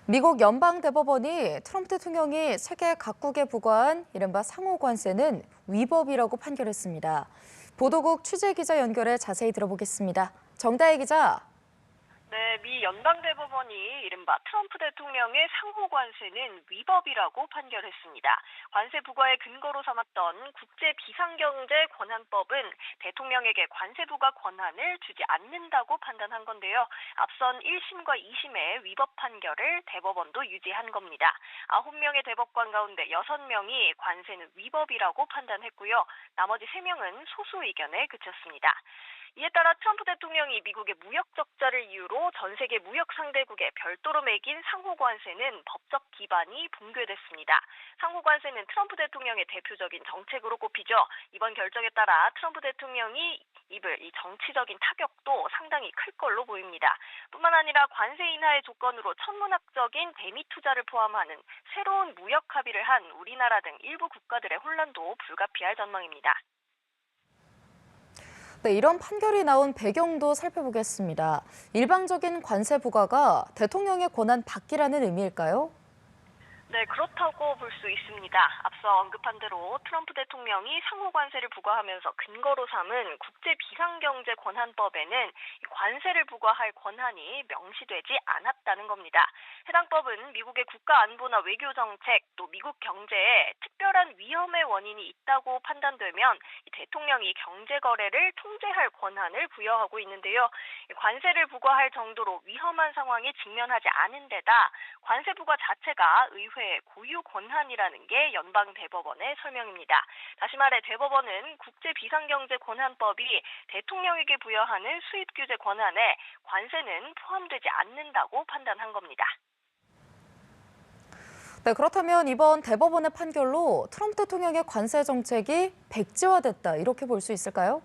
미국 연방대법원이 트럼프 대통령이 세계 각국에 부과한 이른바 상호 관세는 위법이라고 판결했습니다. 보도국 취재기자 연결해 자세히 들어보겠습니다. 정다혜 기자. 네, 미 연방대법원이 이른바 트럼프 대통령의 상호 관세는 위법이라고 판결했습니다. 관세 부과의 근거로 삼았던 국제비상경제권한법은 대통령에게 관세 부과 권한을 주지 않는다고 판단한 건데요. 앞선 1심과 2심의 위법 판결을 대법원도 유지한 겁니다. 9명의 대법관 가운데 6명이 관세는 위법이라고 판단했고요. 나머지 3명은 소수 의견에 그쳤습니다. 이에 따라 트럼프 대통령이 미국의 무역 적자를 이유로 전 세계 무역 상대국에 별도로 매긴 상호 관세는 법적 기반이 붕괴됐습니다. 상호 관세는 트럼프 대통령의 대표적인 정책으로 꼽히죠. 이번 결정에 따라 트럼프 대통령이 입을 이 정치적인 타격도 상당히 클 걸로 보입니다. 뿐만 아니라 관세 인하의 조건으로 천문학적인 대미 투자를 포함하는 새로운 무역 합의를 한 우리나라 등 일부 국가들의 혼란도 불가피할 전망입니다. 네, 이런 판결이 나온 배경도 살펴보겠습니다. 일방적인 관세 부과가 대통령의 권한 받기라는 의미일까요? 네, 그렇다고 볼 수 있습니다. 앞서 언급한 대로 트럼프 대통령이 상호 관세를 부과하면서 근거로 삼은 국제비상경제권한법에는 관세를 부과할 권한이 명시되지 않았다는 겁니다. 해당 법은 미국의 국가 안보나 외교 정책, 또 미국 경제에 특별한 위험의 원인이 있다고 판단되면 대통령이 경제 거래를 통제할 권한을 부여하고 있는데요. 관세를 부과할 정도로 위험한 상황에 직면하지 않은 데다 관세 부과 자체가 의회의 고유 권한이라는 게 연방대법원의 설명입니다. 다시 말해 대법원은 국제비상경제권한법이 대통령에게 부여하는 수입규제 권한에 관세는 포함되지 않는다고 판단한 겁니다. 네, 그렇다면 이번 대법원의 판결로 트럼프 대통령의 관세 정책이 백지화됐다, 이렇게 볼 수 있을까요?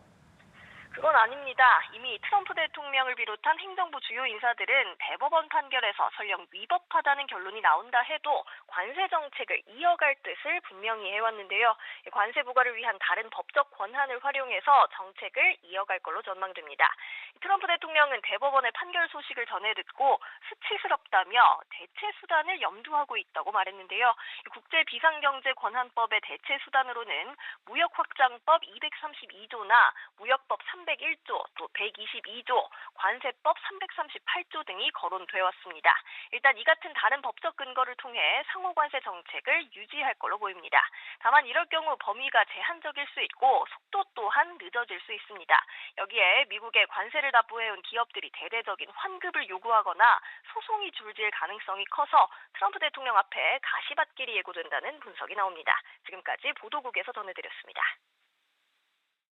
그건 아닙니다. 이미 트럼프 대통령을 비롯한 행정부 주요 인사들은 대법원 판결에서 설령 위법하다는 결론이 나온다 해도 관세 정책을 이어갈 뜻을 분명히 해왔는데요. 관세 부과를 위한 다른 법적 권한을 활용해서 정책을 이어갈 걸로 전망됩니다. 트럼프 대통령은 대법원의 판결 소식을 전해 듣고 수치스럽다며 대체 수단을 염두하고 있다고 말했는데요. 국제비상경제권한법의 대체 수단으로는 무역확장법 232조나 무역법 301조, 또 122조, 관세법 338조 등이 거론되어 왔습니다. 일단 이 같은 다른 법적 근거를 통해 상호관세 정책을 유지할 걸로 보입니다. 다만 이럴 경우 범위가 제한적일 수 있고 속도 또한 늦어질 수 있습니다. 여기에 미국에 관세를 납부해온 기업들이 대대적인 환급을 요구하거나 소송이 줄질 가능성이 커서 트럼프 대통령 앞에 가시밭길이 예고된다는 분석이 나옵니다. 지금까지 보도국에서 전해드렸습니다.